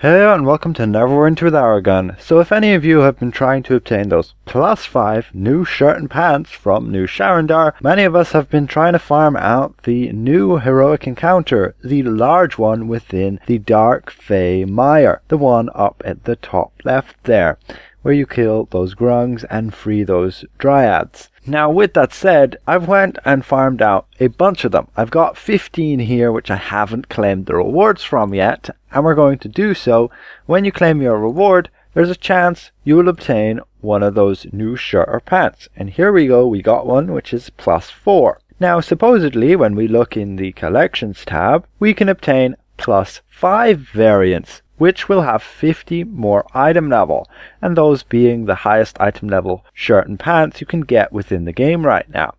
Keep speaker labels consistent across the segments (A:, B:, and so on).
A: Hello and welcome to Neverwinter with Aragon. So if any of you have been trying to obtain those +5 new shirt and pants from new Sharandar, many of us have been trying to farm out the new heroic encounter, the large one within the Dark Fey Mire, the one up at the top left there, where you kill those grungs and free those dryads. Now with that said, I've went and farmed out a bunch of them. I've got 15 here which I haven't claimed the rewards from yet, and we're going to do so. When you claim your reward, there's a chance you will obtain one of those new shirt or pants. And here we go, we got one which is +4. Now supposedly when we look in the collections tab, we can obtain +5 variants, which will have 50 more item level, and those being the highest item level shirt and pants you can get within the game right now.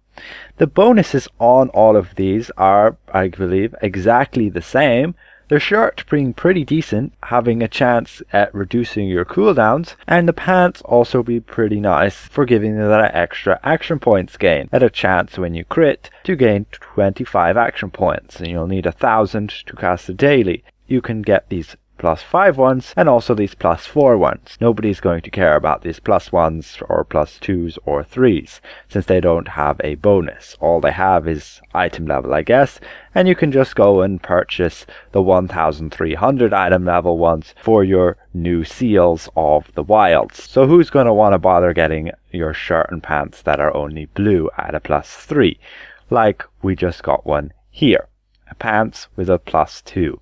A: The bonuses on all of these are, I believe, exactly the same. The shirt being pretty decent, having a chance at reducing your cooldowns, and the pants also be pretty nice for giving you that extra action points gain, at a chance when you crit to gain 25 action points, and you'll need 1,000 to cast a daily. You can get these +5 ones and also these +4 ones. Nobody's going to care about these +1s or +2s or 3s since they don't have a bonus. All they have is item level, I guess, and you can just go and purchase the 1,300 item level ones for your new seals of the wilds. So who's going to want to bother getting your shirt and pants that are only blue at a +3, like we just got one here, a pants with a +2.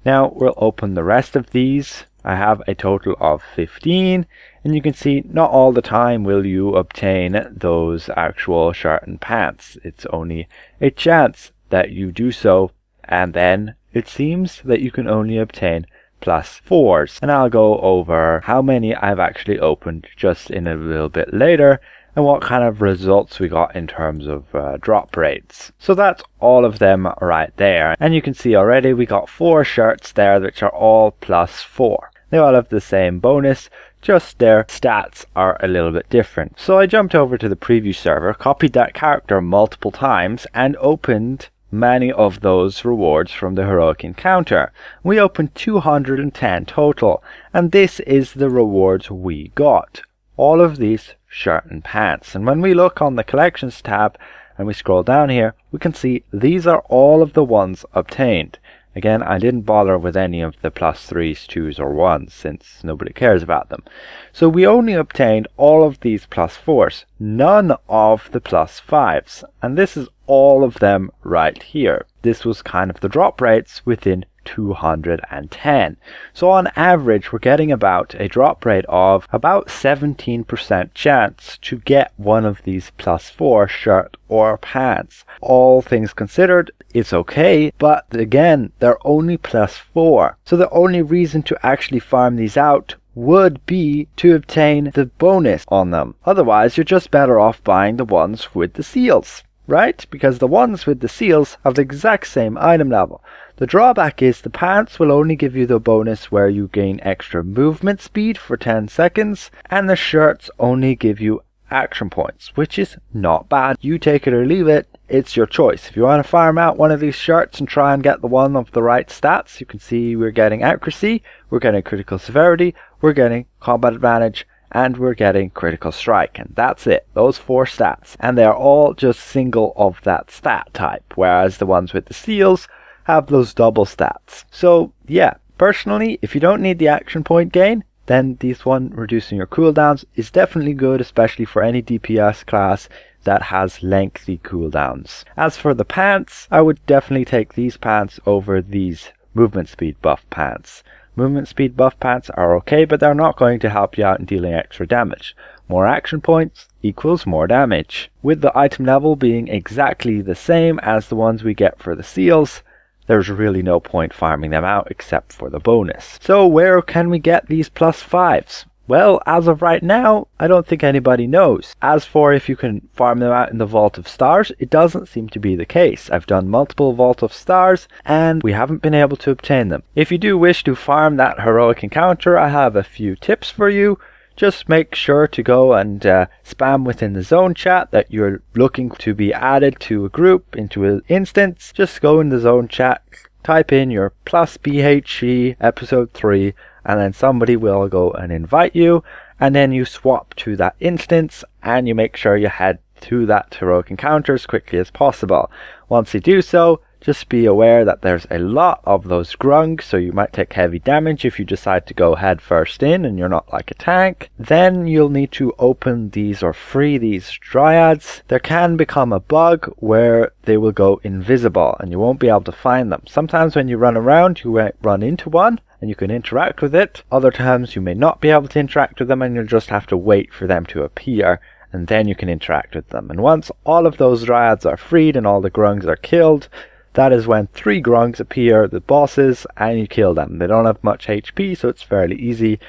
A: Now we'll open the rest of these. I have a total of 15, and you can see not all the time will you obtain those actual shirt and pants. It's only a chance that you do so, and then it seems that you can only obtain +4s. And I'll go over how many I've actually opened just in a little bit later, and what kind of results we got in terms of drop rates. So that's all of them right there, and you can see already we got 4 shirts there which are all +4. They all have the same bonus, just their stats are a little bit different. So I jumped over to the preview server, copied that character multiple times, and opened many of those rewards from the heroic encounter. We opened 210 total, and this is the rewards we got. All of these shirt and pants. And when we look on the collections tab and we scroll down here, we can see these are all of the ones obtained. Again, I didn't bother with any of the +3s, 2s or 1s since nobody cares about them. So we only obtained all of these +4s, none of the +5s, and this is all of them right here. This was kind of the drop rates within 210. So on average we're getting about a drop rate of about 17% chance to get one of these +4 shirt or pants. All things considered, it's okay, but again, they're only +4. So the only reason to actually farm these out would be to obtain the bonus on them. Otherwise you're just better off buying the ones with the seals, right? Because the ones with the seals have the exact same item level. The drawback is the pants will only give you the bonus where you gain extra movement speed for 10 seconds, and the shirts only give you action points, which is not bad. You take it or leave it, it's your choice. If you want to farm out one of these shirts and try and get the one of the right stats, you can see we're getting accuracy, we're getting critical severity, we're getting combat advantage, and we're getting critical strike, and that's it. Those 4 stats, and they're all just single of that stat type, whereas the ones with the seals have those double stats. So yeah, personally, if you don't need the action point gain, then this one reducing your cooldowns is definitely good, especially for any DPS class that has lengthy cooldowns. As for the pants, I would definitely take these pants over these movement speed buff pants. Movement speed buff pants are okay, but they're not going to help you out in dealing extra damage. More action points equals more damage. With the item level being exactly the same as the ones we get for the seals, there's really no point farming them out except for the bonus. So where can we get these +5s? Well, as of right now, I don't think anybody knows. As for if you can farm them out in the Vault of Stars, it doesn't seem to be the case. I've done multiple Vault of Stars and we haven't been able to obtain them. If you do wish to farm that heroic encounter, I have a few tips for you. Just make sure to go and spam within the zone chat that you're looking to be added to a group, into an instance. Just go in the zone chat, type in your plus BHC episode 3, and then somebody will go and invite you, and then you swap to that instance and you make sure you head to that heroic encounter as quickly as possible. Once you do so, just be aware that there's a lot of those grungs, so you might take heavy damage if you decide to go head first in and you're not like a tank. Then you'll need to open these or free these dryads. There can become a bug where they will go invisible and you won't be able to find them. Sometimes when you run around you might run into one and you can interact with it. Other times you may not be able to interact with them and you'll just have to wait for them to appear, and then you can interact with them. And once all of those dryads are freed and all the grungs are killed, that is when 3 grungs appear, the bosses, and you kill them. They don't have much HP, so it's fairly easy.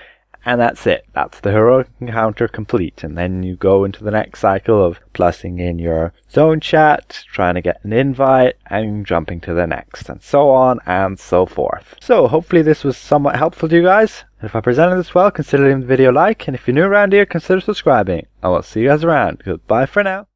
A: And that's it. That's the heroic encounter complete. And then you go into the next cycle of plussing in your zone chat, trying to get an invite, and jumping to the next, and so on and so forth. So hopefully this was somewhat helpful to you guys. If I presented this well, consider leaving the video a like, and if you're new around here, consider subscribing. I will see you guys around. Goodbye for now.